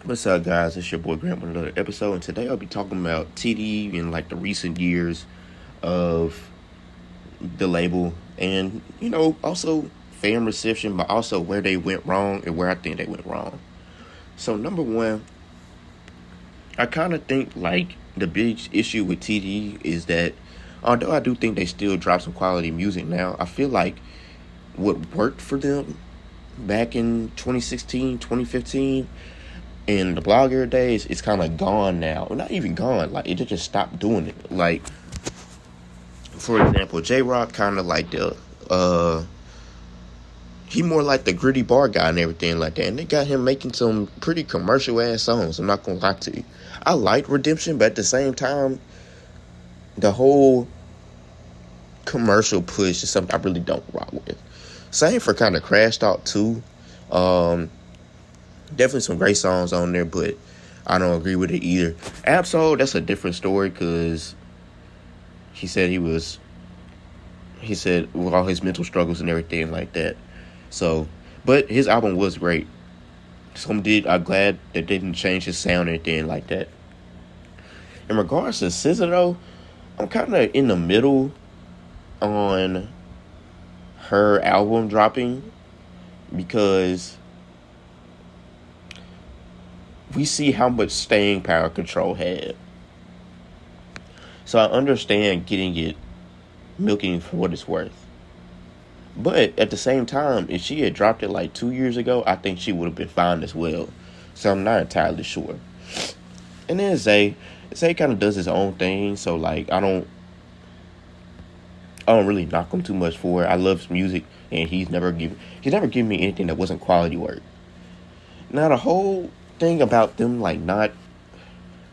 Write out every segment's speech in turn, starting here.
What's up, guys? It's your boy Grant with another episode, and today I'll be talking about TDE in like the recent years of the label, and also fan reception, but also where they went wrong and where I think they went wrong. So, number one, I kind of think like the big issue with TDE is that although I do think they still drop some quality music now, I feel like what worked for them back in 2016, 2015 in the blogger days, it's kind of gone now. Not even gone. Like, it just stopped doing it. Like, for example, J-Rock kind of like he more like the gritty bar guy and everything like that. And they got him making some pretty commercial-ass songs. I'm not going to lie to you. I like Redemption, but at the same time, the whole commercial push is something I really don't rock with. Same for kind of Crash Talk, too. Definitely some great songs on there, but I don't agree with it either. Absol, that's a different story because he said with all his mental struggles and everything like that. So, but his album was great. I'm glad that they didn't change his sound or anything like that. In regards to SZA though, I'm kind of in the middle on her album dropping because we see how much staying power Control had. So I understand milking it for what it's worth. But at the same time, if she had dropped it like 2 years ago, I think she would have been fine as well. So I'm not entirely sure. And then Zay kind of does his own thing. So like I don't really knock him too much for it. I love his music, and he's never given me anything that wasn't quality work. Now the whole thing about them I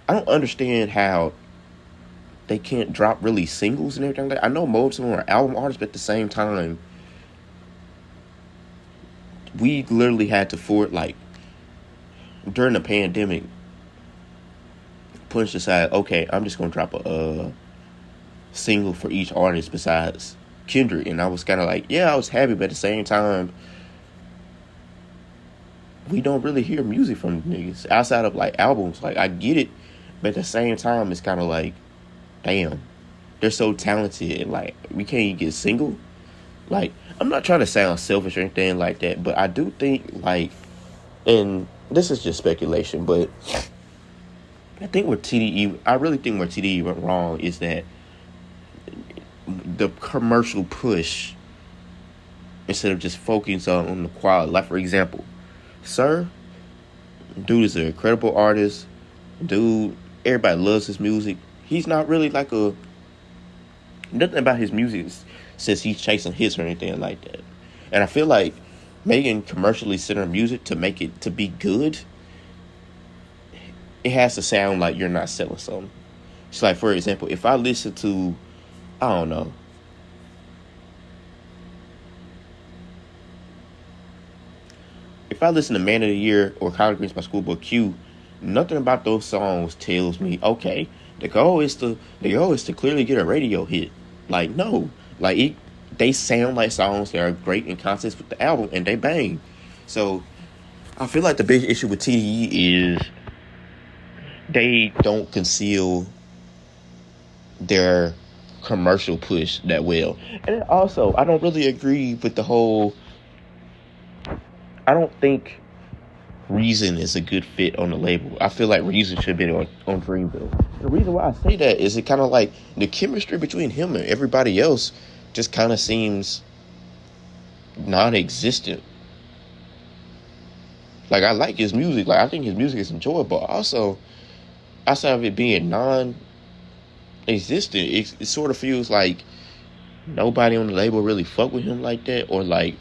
don't understand how they can't drop really singles and everything like that. I know most of them are album artists, but at the same time, we literally had to during the pandemic, push aside, okay, I'm just gonna drop a single for each artist besides Kendrick, and I was kind of like, yeah, I was happy, but at the same time, we don't really hear music from niggas outside of like albums. Like, I get it, but at the same time, it's kind of like, damn, they're so talented, and like we can't even get single. Like, I'm not trying to sound selfish or anything like that, but I do think like, and this is just speculation, but I really think where TDE went wrong is that the commercial push, instead of just focusing on the quality. Like, for example, Sir, dude is an incredible artist. Dude, everybody loves his music. He's not really nothing about his music says he's chasing hits or anything like that. And I feel like making commercially centered music to make it to be good, it has to sound like you're not selling something. It's like, for example, if I listen to, I don't know, if I listen to Man of the Year or Collard Greens by Schoolboy Q, nothing about those songs tells me, okay, the goal is to clearly get a radio hit. Like, no. Like, they sound like songs that are great in context with the album, and they bang. So, I feel like the big issue with TDE is they don't conceal their commercial push that well. And also, I don't really agree with the whole, I don't think Reason is a good fit on the label. I feel like Reason should be on Dreamville. The reason why I say that is it kind of like the chemistry between him and everybody else just kind of seems non-existent. Like, I like his music. Like, I think his music is enjoyable. Also, outside of it being non-existent, it sort of feels like nobody on the label really fuck with him like that, or like,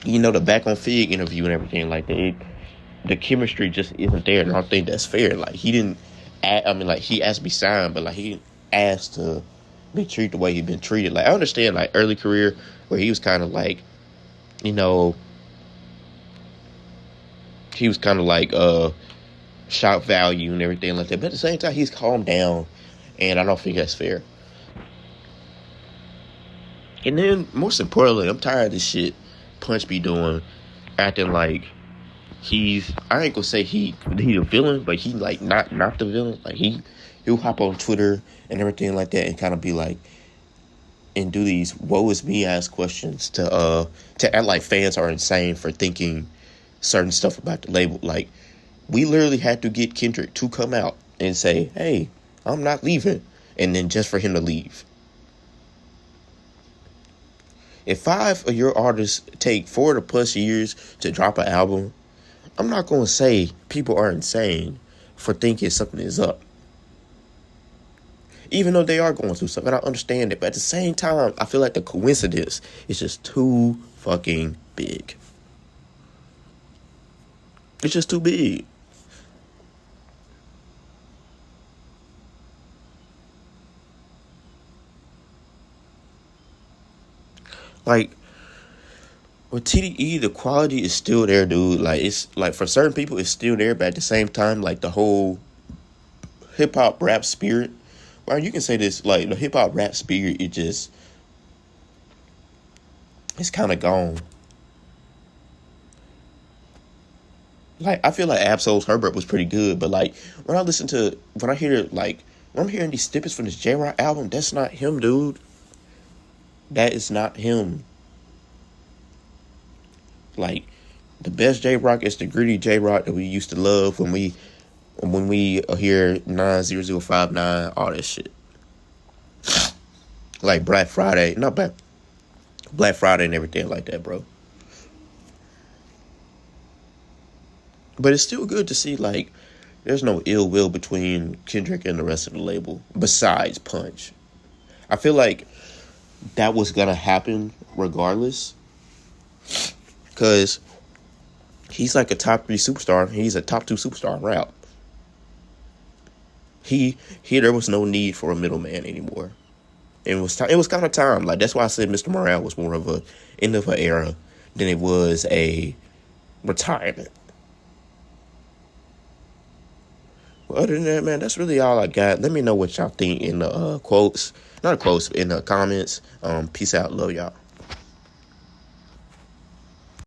the Back on Fig interview and everything like that. The chemistry just isn't there, and I don't think that's fair. Like, he didn't, he asked to be signed, but like, he didn't ask to be treated the way he'd been treated. Like, I understand like early career where he was kind of like, he was kind of like shock value and everything like that. But at the same time, he's calmed down, and I don't think that's fair. And then, most importantly, I'm tired of this shit Punch be doing, acting like I ain't gonna say he the villain, but he like not the villain. Like he'll hop on Twitter and everything like that and kind of be like and do these woe is me ass questions to act like fans are insane for thinking certain stuff about the label. Like we literally had to get Kendrick to come out and say, "Hey, I'm not leaving," and then just for him to leave. If 5 of your artists take 4 to plus years to drop an album, I'm not going to say people are insane for thinking something is up. Even though they are going through stuff, and I understand it. But at the same time, I feel like the coincidence is just too fucking big. It's just too big. Like, with TDE, the quality is still there, dude. Like, it's like for certain people, it's still there, but at the same time, like the whole hip hop rap spirit. Well, you can say this, like the hip hop rap spirit, it's kind of gone. Like, I feel like Absol's Herbert was pretty good, but like when I hear like when I'm hearing these snippets from this J Rock album, that's not him, dude. That is not him. Like, the best J Rock is the gritty J Rock that we used to love when we hear 90059, all that shit. Like Black Friday and everything like that, bro. But it's still good to see, like, there's no ill will between Kendrick and the rest of the label besides Punch. I feel like that was gonna happen regardless, because he's like a top 3 superstar. He's a top 2 superstar in rap. There was no need for a middleman anymore. It was kind of time. Like, that's why I said Mr. Morale was more of a end of an era than it was a retirement. Well, other than that, man, that's really all I got. Let me know what y'all think in the quotes, not quotes, in the comments. Peace out. Love y'all.